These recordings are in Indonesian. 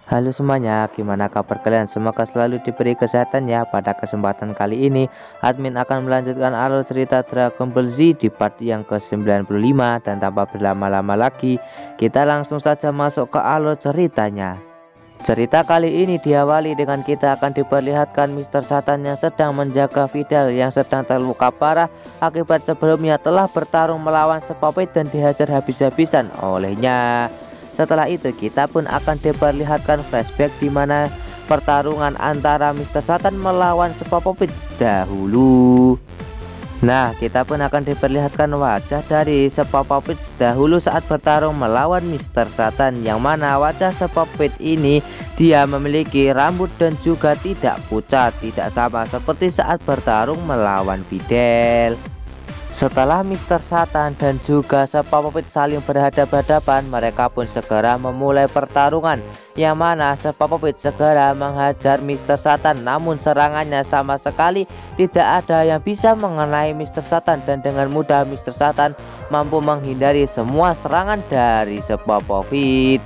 Halo semuanya, gimana kabar kalian? Semoga selalu diberi kesehatan ya. Pada kesempatan kali ini, admin akan melanjutkan alur cerita Dragon Ball Z di part yang ke-95. Dan tanpa berlama-lama lagi, kita langsung saja masuk ke alur ceritanya. Cerita kali ini diawali dengan kita akan diperlihatkan Mr. Satan yang sedang menjaga Videl yang sedang terluka parah akibat sebelumnya telah bertarung melawan Sepopit dan dihajar habis-habisan olehnya. Setelah itu kita pun akan diperlihatkan flashback di mana pertarungan antara Mr. Satan melawan Sepopit dahulu. Nah, kita pun akan diperlihatkan wajah dari Sepopit dahulu saat bertarung melawan Mr. Satan, yang mana wajah Sepopit ini dia memiliki rambut dan juga tidak pucat, tidak sama seperti saat bertarung melawan Videl. Setelah Mr. Satan dan juga Sepopit saling berhadapan-hadapan, mereka pun segera memulai pertarungan, yang mana Sepopit segera menghajar Mr. Satan, namun serangannya sama sekali tidak ada yang bisa mengenai Mr. Satan, dan dengan mudah Mr. Satan mampu menghindari semua serangan dari Sepopit.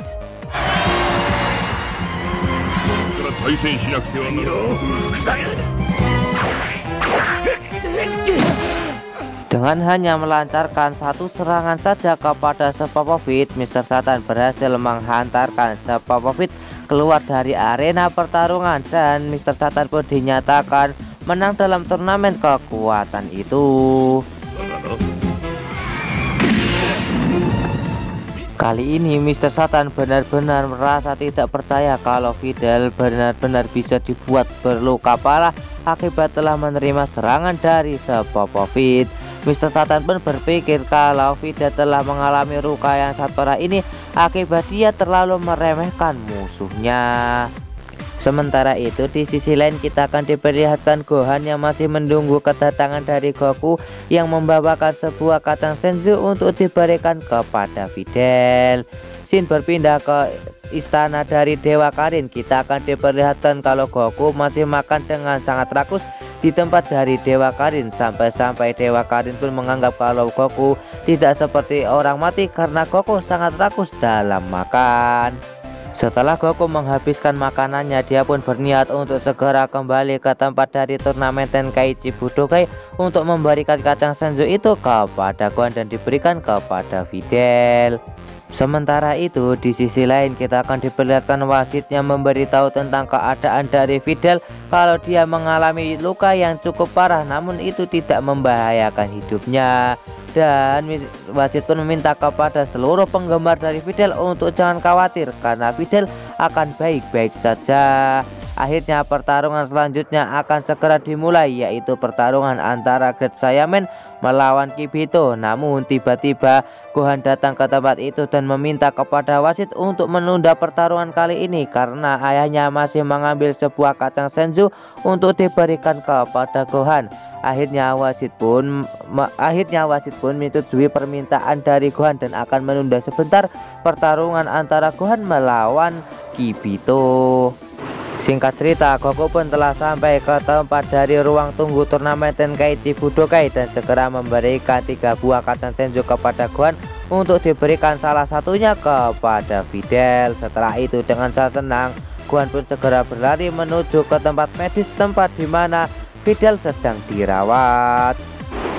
Dengan hanya melancarkan satu serangan saja kepada Sepopit, Mr. Satan berhasil menghantarkan Sepopit keluar dari arena pertarungan, dan Mr. Satan pun dinyatakan menang dalam turnamen kekuatan itu. Kali ini Mr. Satan benar-benar merasa tidak percaya kalau Videl benar-benar bisa dibuat berluka parah akibat telah menerima serangan dari Sepopit. Mr. Satan pun berpikir kalau Videl telah mengalami luka yang sangat parah ini akibat dia terlalu meremehkan musuhnya. Sementara itu di sisi lain kita akan diperlihatkan Gohan yang masih menunggu kedatangan dari Goku yang membawakan sebuah kacang senzu untuk diberikan kepada Videl. Scene berpindah ke istana dari Dewa Karin. Kita akan diperlihatkan kalau Goku masih makan dengan sangat rakus di tempat dari Dewa Karin, sampai-sampai Dewa Karin pun menganggap kalau Goku tidak seperti orang mati karena Goku sangat rakus dalam makan. Setelah Goku menghabiskan makanannya, dia pun berniat untuk segera kembali ke tempat dari turnamen Tenkaichi Budokai untuk memberikan kacang senzu itu kepada Gohan dan diberikan kepada Videl. Sementara itu di sisi lain kita akan diperlihatkan wasitnya memberitahu tentang keadaan dari Videl kalau dia mengalami luka yang cukup parah, namun itu tidak membahayakan hidupnya. Dan wasit pun meminta kepada seluruh penggemar dari Videl untuk jangan khawatir karena Videl akan baik-baik saja. Akhirnya pertarungan selanjutnya akan segera dimulai, yaitu pertarungan antara Great Saiyaman melawan Kibito. Namun tiba-tiba Gohan datang ke tempat itu dan meminta kepada wasit untuk menunda pertarungan kali ini karena ayahnya masih mengambil sebuah kacang senzu untuk diberikan kepada Gohan. Akhirnya wasit pun menyetujui permintaan dari Gohan dan akan menunda sebentar pertarungan antara Gohan melawan Kibito. Singkat cerita, Goku pun telah sampai ke tempat dari ruang tunggu turnamen Tenkaichi Budokai dan segera memberikan 3 buah kacang senzu kepada Gohan untuk diberikan salah satunya kepada Videl. Setelah itu dengan sangat senang, Gohan pun segera berlari menuju ke tempat medis, tempat di mana Videl sedang dirawat.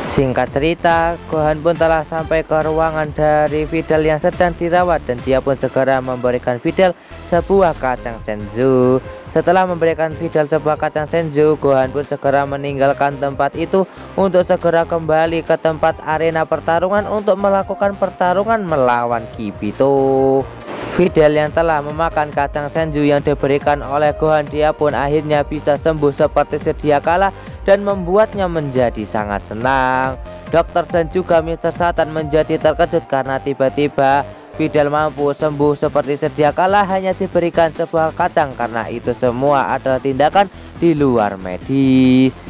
Singkat cerita, Gohan pun telah sampai ke ruangan dari Videl yang sedang dirawat dan dia pun segera memberikan Videl sebuah kacang senzu. Setelah memberikan Videl sebuah kacang senzu, Gohan pun segera meninggalkan tempat itu untuk segera kembali ke tempat arena pertarungan untuk melakukan pertarungan melawan Kibito. Videl yang telah memakan kacang senzu yang diberikan oleh Gohan, dia pun akhirnya bisa sembuh seperti sedia kala dan membuatnya menjadi sangat senang. Dokter dan juga Mr. Satan menjadi terkejut karena tiba-tiba Videl mampu sembuh seperti sedia kala hanya diberikan sebuah kacang, karena itu semua adalah tindakan di luar medis.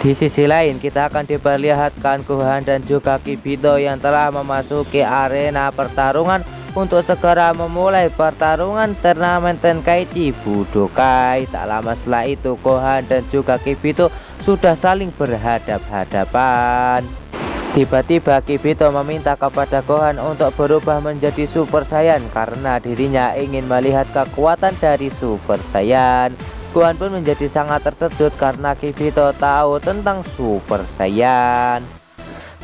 Di sisi lain kita akan diperlihatkan Gohan dan juga Kibito yang telah memasuki arena pertarungan untuk segera memulai pertarungan turnamen Tenkaichi Budokai. Tak lama setelah itu Gohan dan juga Kibito sudah saling berhadap-hadapan. Tiba-tiba Kibito meminta kepada Gohan untuk berubah menjadi Super Saiyan karena dirinya ingin melihat kekuatan dari Super Saiyan. Gohan pun menjadi sangat terkejut karena Kibito tahu tentang Super Saiyan.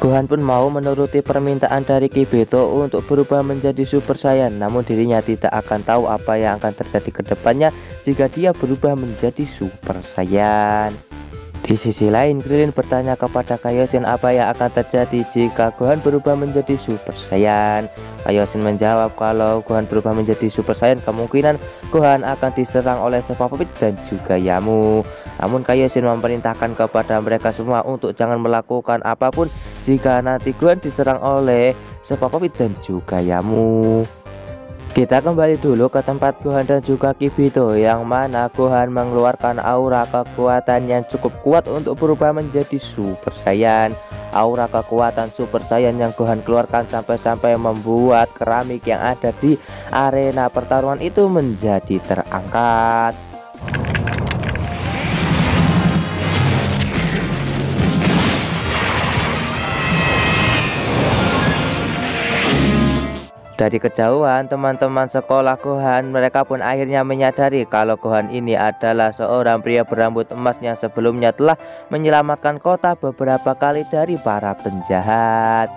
Gohan pun mau menuruti permintaan dari Kibito untuk berubah menjadi Super Saiyan, namun dirinya tidak akan tahu apa yang akan terjadi ke depannya jika dia berubah menjadi Super Saiyan. Di sisi lain, Krillin bertanya kepada Kaioshin apa yang akan terjadi jika Gohan berubah menjadi Super Saiyan. Kaioshin menjawab kalau Gohan berubah menjadi Super Saiyan, kemungkinan Gohan akan diserang oleh Sepapopit dan juga Yamu. Namun Kaioshin memerintahkan kepada mereka semua untuk jangan melakukan apapun jika nanti Gohan diserang oleh Sepapopit dan juga Yamu. Kita kembali dulu ke tempat Gohan dan juga Kibito, yang mana Gohan mengeluarkan aura kekuatan yang cukup kuat untuk berubah menjadi Super Saiyan. Aura kekuatan Super Saiyan yang Gohan keluarkan sampai-sampai membuat keramik yang ada di arena pertarungan itu menjadi terangkat. Dari kejauhan, teman-teman sekolah Gohan mereka pun akhirnya menyadari kalau Gohan ini adalah seorang pria berambut emas yang sebelumnya telah menyelamatkan kota beberapa kali dari para penjahat.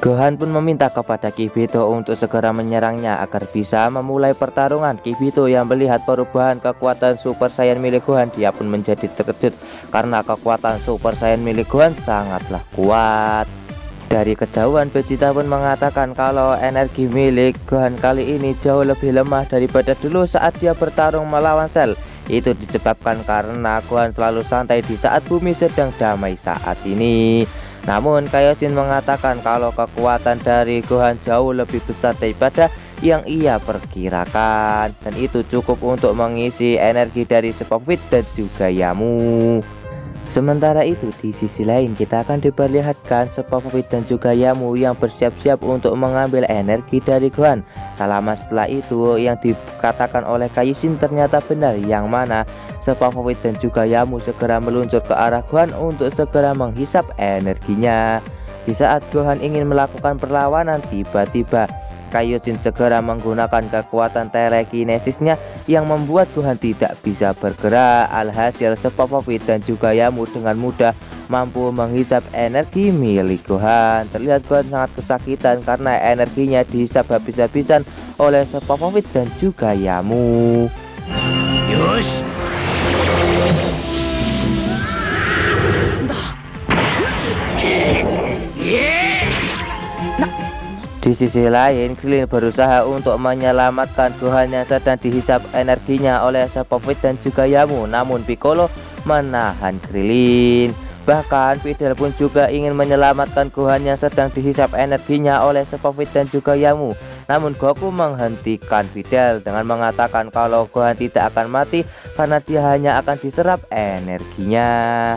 Gohan pun meminta kepada Kibito untuk segera menyerangnya agar bisa memulai pertarungan. Kibito yang melihat perubahan kekuatan Super Saiyan milik Gohan, dia pun menjadi terkejut karena kekuatan Super Saiyan milik Gohan sangatlah kuat. Dari kejauhan, Vegeta pun mengatakan kalau energi milik Gohan kali ini jauh lebih lemah daripada dulu saat dia bertarung melawan Cell. Itu disebabkan karena Gohan selalu santai di saat bumi sedang damai saat ini. Namun Kaioshin mengatakan kalau kekuatan dari Gohan jauh lebih besar daripada yang ia perkirakan, dan itu cukup untuk mengisi energi dari Sepapopit dan juga Yamu. Sementara itu, di sisi lain kita akan diperlihatkan Sepapopit dan juga Yamu yang bersiap-siap untuk mengambil energi dari Gohan. Tak lama setelah itu, yang dikatakan oleh Kaioshin ternyata benar, yang mana Sepapopit dan juga Yamu segera meluncur ke arah Gohan untuk segera menghisap energinya. Di saat Gohan ingin melakukan perlawanan, tiba-tiba Kaioshin segera menggunakan kekuatan telekinesisnya yang membuat Gohan tidak bisa bergerak. Alhasil Sepapopit dan juga Yamu dengan mudah mampu menghisap energi milik Gohan. Terlihat Gohan sangat kesakitan karena energinya dihisap habis-habisan oleh Sepapopit dan juga Yamu. Yosh. Di sisi lain, Krillin berusaha untuk menyelamatkan Gohan yang sedang dihisap energinya oleh Sepapopit dan juga Yamu, namun Piccolo menahan Krillin. Bahkan Videl pun juga ingin menyelamatkan Gohan yang sedang dihisap energinya oleh Sepapopit dan juga Yamu, namun Goku menghentikan Videl dengan mengatakan kalau Gohan tidak akan mati karena dia hanya akan diserap energinya.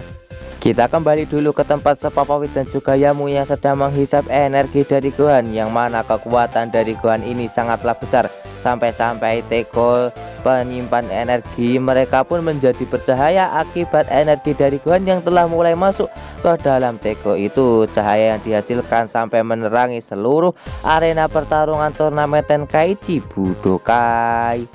Kita kembali dulu ke tempat Sepapopit dan juga Yamu yang sedang menghisap energi dari Gohan, yang mana kekuatan dari Gohan ini sangatlah besar. Sampai-sampai teko penyimpan energi mereka pun menjadi bercahaya akibat energi dari Gohan yang telah mulai masuk ke dalam teko itu. Cahaya yang dihasilkan sampai menerangi seluruh arena pertarungan turnamen Tenkaichi Budokai.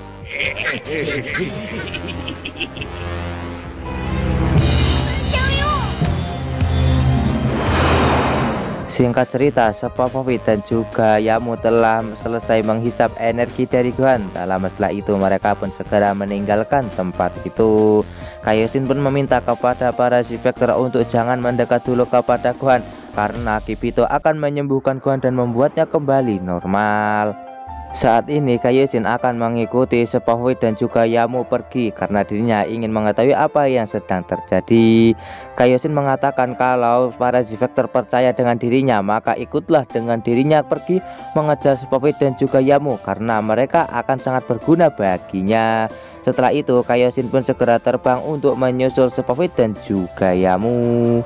Singkat cerita, Sepapopit dan juga Yamu telah selesai menghisap energi dari Gohan. Tak lama setelah itu mereka pun segera meninggalkan tempat itu. Kaioshin pun meminta kepada para Z-Factor untuk jangan mendekat dulu kepada Gohan karena Kibito akan menyembuhkan Gohan dan membuatnya kembali normal. Saat ini Kaioshin akan mengikuti Sepapopit dan juga Yamu pergi karena dirinya ingin mengetahui apa yang sedang terjadi. Kaioshin mengatakan kalau para Z-Factor percaya dengan dirinya, maka ikutlah dengan dirinya pergi mengejar Sepapopit dan juga Yamu karena mereka akan sangat berguna baginya. Setelah itu Kaioshin pun segera terbang untuk menyusul Sepapopit dan juga Yamu.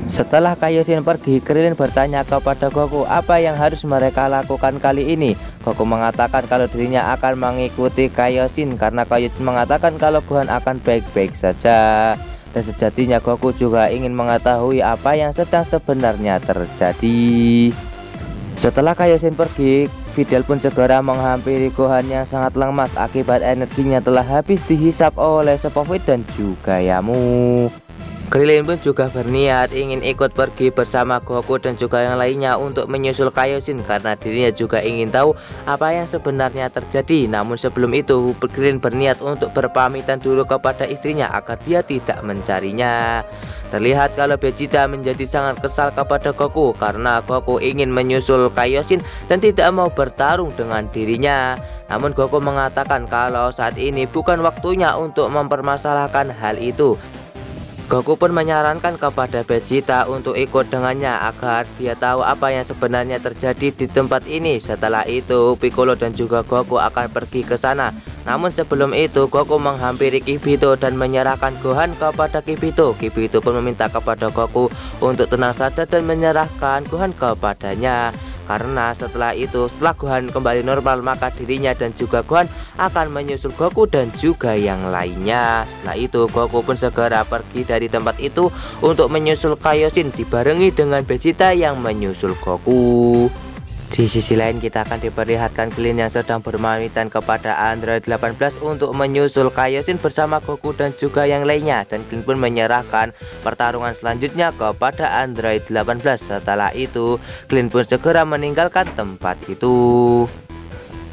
Setelah Kaioshin pergi, Krillin bertanya kepada Goku apa yang harus mereka lakukan kali ini. Goku mengatakan kalau dirinya akan mengikuti Kaioshin karena Kaioshin mengatakan kalau Gohan akan baik-baik saja. dan sejatinya Goku juga ingin mengetahui apa yang sedang sebenarnya terjadi. Setelah Kaioshin pergi, Videl pun segera menghampiri Gohan yang sangat lemas akibat energinya telah habis dihisap oleh Sepofit dan juga Yamu. Krillin pun juga berniat ingin ikut pergi bersama Goku dan juga yang lainnya untuk menyusul Kaioshin karena dirinya juga ingin tahu apa yang sebenarnya terjadi. Namun sebelum itu Krillin berniat untuk berpamitan dulu kepada istrinya agar dia tidak mencarinya. Terlihat kalau Vegeta menjadi sangat kesal kepada Goku karena Goku ingin menyusul Kaioshin dan tidak mau bertarung dengan dirinya. Namun Goku mengatakan kalau saat ini bukan waktunya untuk mempermasalahkan hal itu. Goku pun menyarankan kepada Vegeta untuk ikut dengannya agar dia tahu apa yang sebenarnya terjadi di tempat ini. Setelah itu Piccolo dan juga Goku akan pergi ke sana. Namun sebelum itu Goku menghampiri Kibito dan menyerahkan Gohan kepada Kibito. Kibito pun meminta kepada Goku untuk tenang saja dan menyerahkan Gohan kepadanya. Karena setelah Gohan kembali normal maka dirinya dan juga Gohan akan menyusul Goku dan juga yang lainnya. Setelah itu Goku pun segera pergi dari tempat itu untuk menyusul Kaioshin dibarengi dengan Vegeta yang menyusul Goku. Di sisi lain kita akan diperlihatkan Krillin yang sedang berpamitan kepada Android 18 untuk menyusul Kaioshin bersama Goku dan juga yang lainnya, dan Krillin pun menyerahkan pertarungan selanjutnya kepada Android 18. Setelah itu Krillin pun segera meninggalkan tempat itu.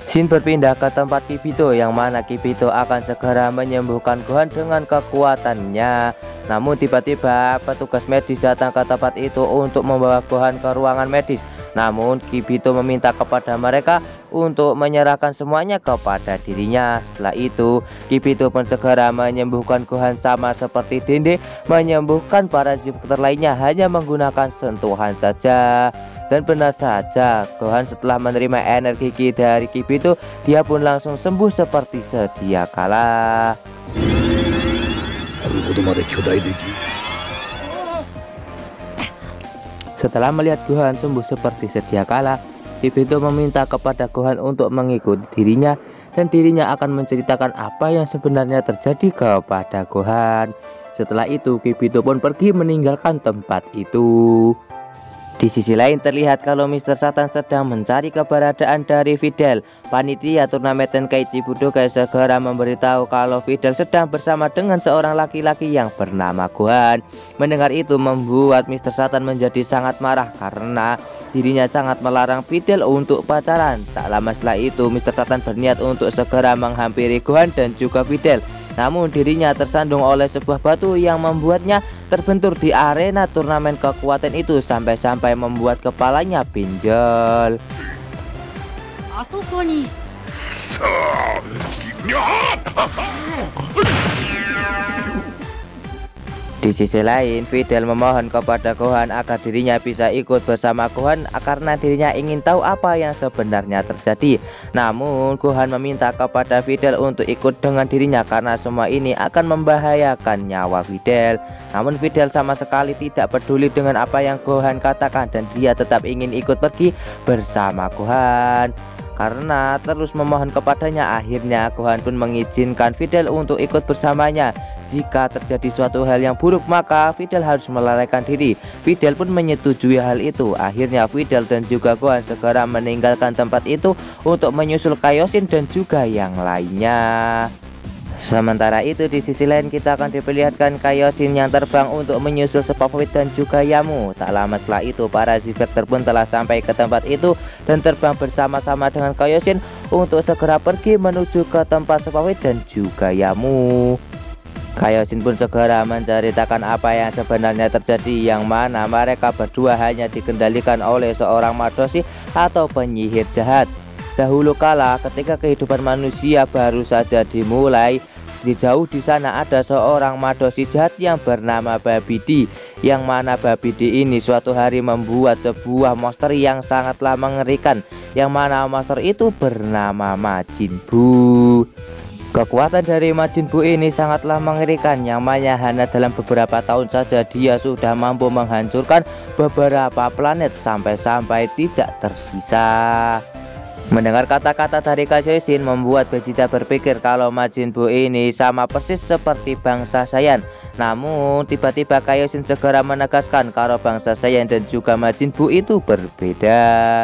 Shin berpindah ke tempat Kibito yang mana Kibito akan segera menyembuhkan Gohan dengan kekuatannya. Namun tiba-tiba petugas medis datang ke tempat itu untuk membawa Gohan ke ruangan medis. Namun Kibito meminta kepada mereka untuk menyerahkan semuanya kepada dirinya. Setelah itu Kibito pun segera menyembuhkan Gohan sama seperti Dende menyembuhkan para Zipter lainnya hanya menggunakan sentuhan saja. Dan benar saja Gohan setelah menerima energi Ki dari Kibito, dia pun langsung sembuh seperti sedia kala. Setelah melihat Gohan sembuh seperti sedia kala, Kibito meminta kepada Gohan untuk mengikuti dirinya dan dirinya akan menceritakan apa yang sebenarnya terjadi kepada Gohan. Setelah itu Kibito pun pergi meninggalkan tempat itu. Di sisi lain terlihat kalau Mr. Satan sedang mencari keberadaan dari Videl. Panitia turnamen Tenkaichi Budokai segera memberitahu kalau Videl sedang bersama dengan seorang laki-laki yang bernama Gohan. Mendengar itu membuat Mr. Satan menjadi sangat marah karena dirinya sangat melarang Videl untuk pacaran. Tak lama setelah itu Mr. Satan berniat untuk segera menghampiri Gohan dan juga Videl. Namun dirinya tersandung oleh sebuah batu yang membuatnya terbentur di arena turnamen kekuatan itu sampai-sampai membuat kepalanya pinjol. Di sisi lain, Videl memohon kepada Gohan agar dirinya bisa ikut bersama Gohan karena dirinya ingin tahu apa yang sebenarnya terjadi. Namun Gohan meminta kepada Videl untuk ikut dengan dirinya karena semua ini akan membahayakan nyawa Videl. Namun Videl sama sekali tidak peduli dengan apa yang Gohan katakan dan dia tetap ingin ikut pergi bersama Gohan. Karena terus memohon kepadanya, akhirnya Gohan pun mengizinkan Videl untuk ikut bersamanya. Jika terjadi suatu hal yang buruk maka Videl harus melarikan diri. Videl pun menyetujui hal itu. Akhirnya Videl dan juga Gohan segera meninggalkan tempat itu untuk menyusul Kaioshin dan juga yang lainnya. Sementara itu di sisi lain kita akan diperlihatkan Kaioshin yang terbang untuk menyusul Sepofit dan juga Yamu. Tak lama setelah itu para Z-Vector pun telah sampai ke tempat itu dan terbang bersama-sama dengan Kaioshin untuk segera pergi menuju ke tempat Sepofit dan juga Yamu. Kaioshin pun segera menceritakan apa yang sebenarnya terjadi, yang mana mereka berdua hanya dikendalikan oleh seorang Madoshi atau penyihir jahat. Dahulu kala ketika kehidupan manusia baru saja dimulai, di jauh di sana ada seorang Madoshi jahat yang bernama Babidi, yang mana Babidi ini suatu hari membuat sebuah monster yang sangatlah mengerikan, yang mana monster itu bernama Majin Buu. Kekuatan dari Majin Buu ini sangatlah mengerikan, yang mana hanya dalam beberapa tahun saja dia sudah mampu menghancurkan beberapa planet sampai-sampai tidak tersisa. Mendengar kata-kata dari Kaioshin membuat Vegeta berpikir kalau Majin Buu ini sama persis seperti bangsa Saiyan. Namun tiba-tiba Kaioshin segera menegaskan kalau bangsa Saiyan dan juga Majin Buu itu berbeda.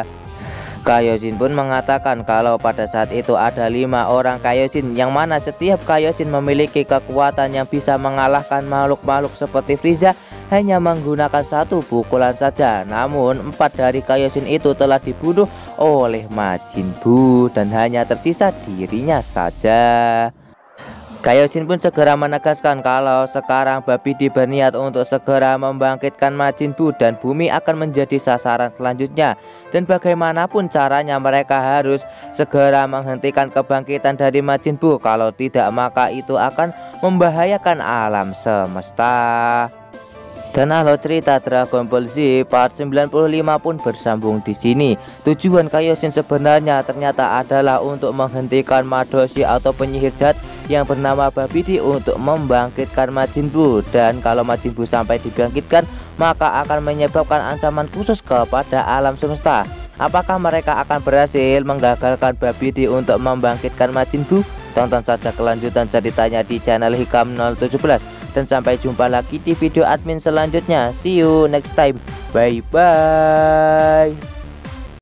Kaioshin pun mengatakan kalau pada saat itu ada 5 orang Kaioshin, yang mana setiap Kaioshin memiliki kekuatan yang bisa mengalahkan makhluk-makhluk seperti Frieza hanya menggunakan 1 pukulan saja. Namun 4 dari Kaioshin itu telah dibunuh oleh Majin Buu dan hanya tersisa dirinya saja. Kaioshin pun segera menegaskan kalau sekarang Babidi berniat untuk segera membangkitkan Majin Buu dan bumi akan menjadi sasaran selanjutnya, dan bagaimanapun caranya mereka harus segera menghentikan kebangkitan dari Majin Buu, kalau tidak maka itu akan membahayakan alam semesta. Dan alur cerita Dragon Ball Z part 95 pun bersambung di sini. Tujuan Kaioshin sebenarnya ternyata adalah untuk menghentikan Madoshi atau penyihir jahat yang bernama Babidi untuk membangkitkan Majin Buu, dan kalau Majin Buu sampai dibangkitkan maka akan menyebabkan ancaman khusus kepada alam semesta. Apakah mereka akan berhasil menggagalkan Babidi untuk membangkitkan Majin Buu? Tonton saja kelanjutan ceritanya di channel Hikam 017. Dan sampai jumpa lagi di video admin selanjutnya. See you next time. Bye bye.